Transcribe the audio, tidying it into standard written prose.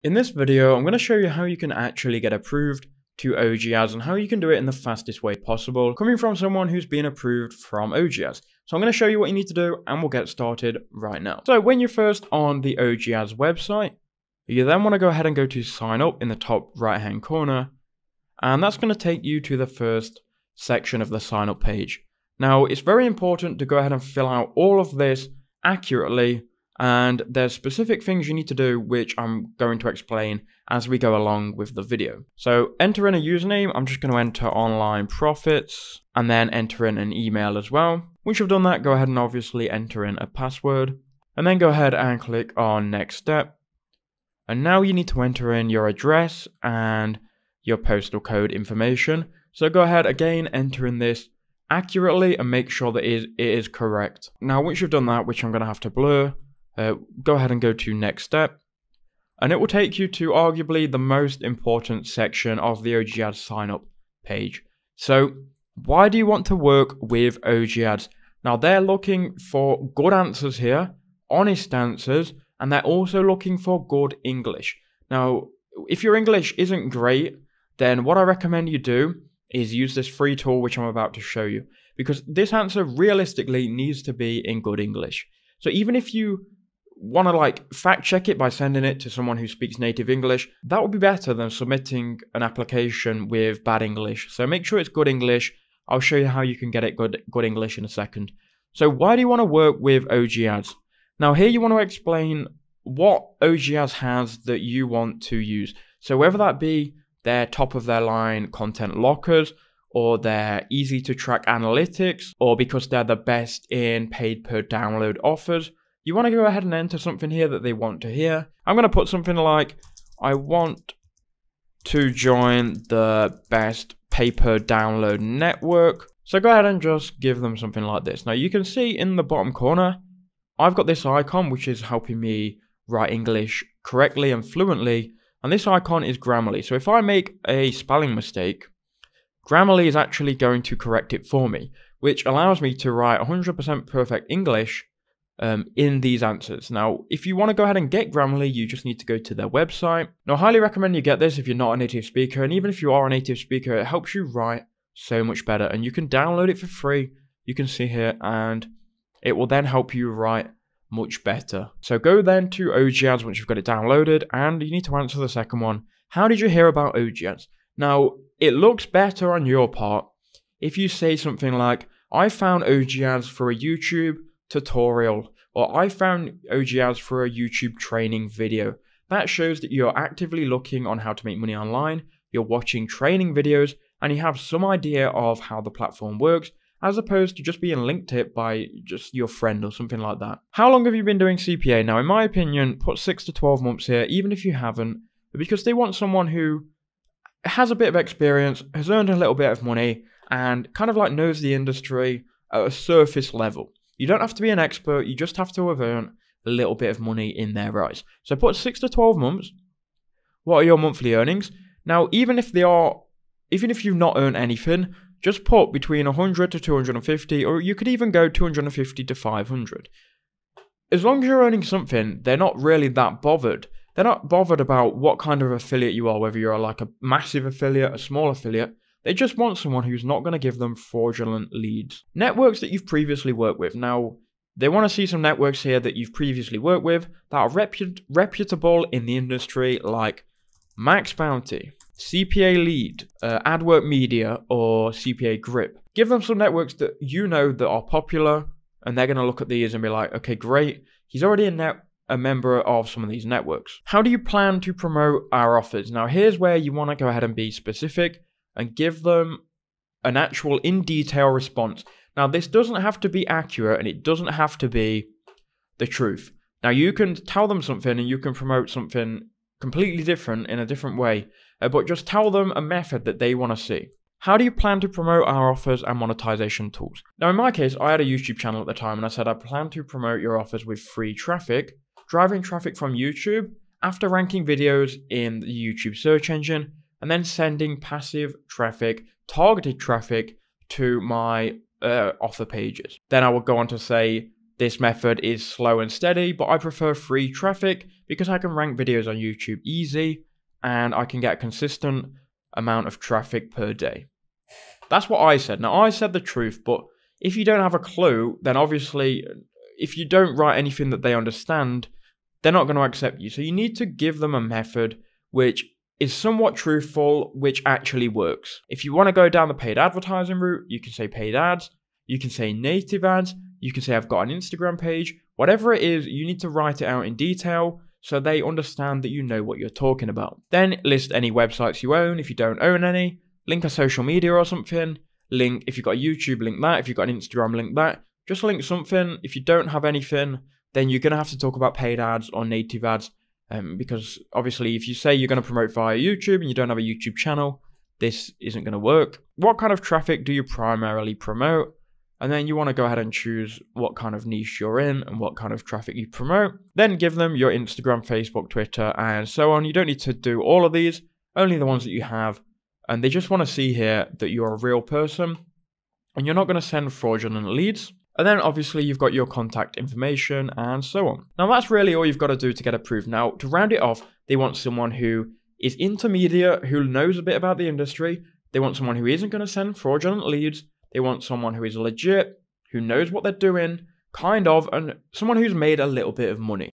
In this video, I'm going to show you how you can actually get approved to OGAds and how you can do it in the fastest way possible, coming from someone who's been approved from OGAds. So I'm going to show you what you need to do and we'll get started right now. So when you're first on the OGAds website, you then want to go ahead and go to sign up in the top right hand corner, and that's going to take you to the first section of the sign up page. Now it's very important to go ahead and fill out all of this accurately, and there's specific things you need to do which I'm going to explain as we go along with the video. So enter in a username. I'm just going to enter online profits and then enter in an email as well. Once you've done that, go ahead and obviously enter in a password and then go ahead and click on next step. And now you need to enter in your address and your postal code information. So go ahead again, enter in this accurately and make sure that it is correct. Now once you've done that, which I'm going to have to blur, go ahead and go to next step, and it will take you to arguably the most important section of the OGAds sign up page. So why do you want to work with OGAds? Now they're looking for good answers here, honest answers, and they're also looking for good English. Now if your English isn't great, then what I recommend you do is use this free tool which I'm about to show you, because this answer realistically needs to be in good English. So even if you want to fact check it by sending it to someone who speaks native English, that would be better than submitting an application with bad English. So make sure it's good English. I'll show you how you can get it good English in a second. So why do you want to work with OGAds? Now here you want to explain what OGAds has that you want to use. So whether that be their top of their line content lockers, or their easy to track analytics, or because they're the best in paid per download offers, you want to go ahead and enter something here that they want to hear. I'm going to put something like, I want to join the best pay per download network. So go ahead and just give them something like this. Now you can see in the bottom corner, I've got this icon which is helping me write English correctly and fluently. And this icon is Grammarly. So if I make a spelling mistake, Grammarly is actually going to correct it for me, which allows me to write 100% perfect English in these answers. Now, if you want to go ahead and get Grammarly, you just need to go to their website. Now, I highly recommend you get this if you're not a native speaker. And even if you are a native speaker, it helps you write so much better. And you can download it for free. You can see here, and it will then help you write much better. So go then to OGAds once you've got it downloaded, and you need to answer the second one. How did you hear about OGAds? Now, it looks better on your part if you say something like, I found OGAds for a YouTube tutorial, or I found OGAds for a YouTube training video. That shows that you're actively looking on how to make money online, you're watching training videos, and you have some idea of how the platform works, as opposed to just being linked to it by just your friend or something like that. How long have you been doing CPA? Now, in my opinion, put 6 to 12 months here, even if you haven't, because they want someone who has a bit of experience, has earned a little bit of money, and kind of knows the industry at a surface level. You don't have to be an expert, you just have to have earned a little bit of money in their eyes. So put 6 to 12 months. What are your monthly earnings? Now, even if you've not earned anything, just put between 100 to 250, or you could even go 250 to 500. As long as you're earning something, they're not really that bothered. They're not bothered about what kind of affiliate you are, whether you're like a massive affiliate, a small affiliate. They just want someone who's not going to give them fraudulent leads. Networks that you've previously worked with. Now, they want to see some networks here that you've previously worked with that are reputable in the industry, like Max Bounty, CPA Lead, AdWork Media, or CPA Grip. Give them some networks that you know that are popular, and they're going to look at these and be like, okay, great. He's already a member of some of these networks. How do you plan to promote our offers? Now, here's where you want to go ahead and be specific and give them an actual in detail response. Now, this doesn't have to be accurate and it doesn't have to be the truth. Now, you can tell them something and you can promote something completely different in a different way, but just tell them a method that they want to see. How do you plan to promote our offers and monetization tools? Now, in my case, I had a YouTube channel at the time and I said I plan to promote your offers with free traffic, driving traffic from YouTube after ranking videos in the YouTube search engine, and then sending passive traffic, targeted traffic to my offer pages. Then I would go on to say This method is slow and steady, but I prefer free traffic because I can rank videos on YouTube easy and I can get a consistent amount of traffic per day. That's what I said. Now, I said the truth, but if you don't have a clue, then obviously, if you don't write anything that they understand, they're not going to accept you. So you need to give them a method which is somewhat truthful, which actually works. If you want to go down the paid advertising route, you can say paid ads, you can say native ads, you can say I've got an Instagram page. Whatever it is, you need to write it out in detail so they understand that you know what you're talking about. Then list any websites you own if you don't own any, link a social media or something, link, if you've got a YouTube, link that, if you've got an Instagram, link that. Just link something. If you don't have anything, then you're going to have to talk about paid ads or native ads, because obviously if you say you're going to promote via YouTube and you don't have a YouTube channel, this isn't going to work. What kind of traffic do you primarily promote? And then you want to go ahead and choose what kind of niche you're in and what kind of traffic you promote. Then give them your Instagram, Facebook, Twitter, and so on. You don't need to do all of these, only the ones that you have. And they just want to see here that you're a real person and you're not going to send fraudulent leads. And then obviously you've got your contact information and so on. Now that's really all you've got to do to get approved. Now to round it off, they want someone who is intermediate, who knows a bit about the industry. They want someone who isn't going to send fraudulent leads. They want someone who is legit, who knows what they're doing, kind of, and someone who's made a little bit of money.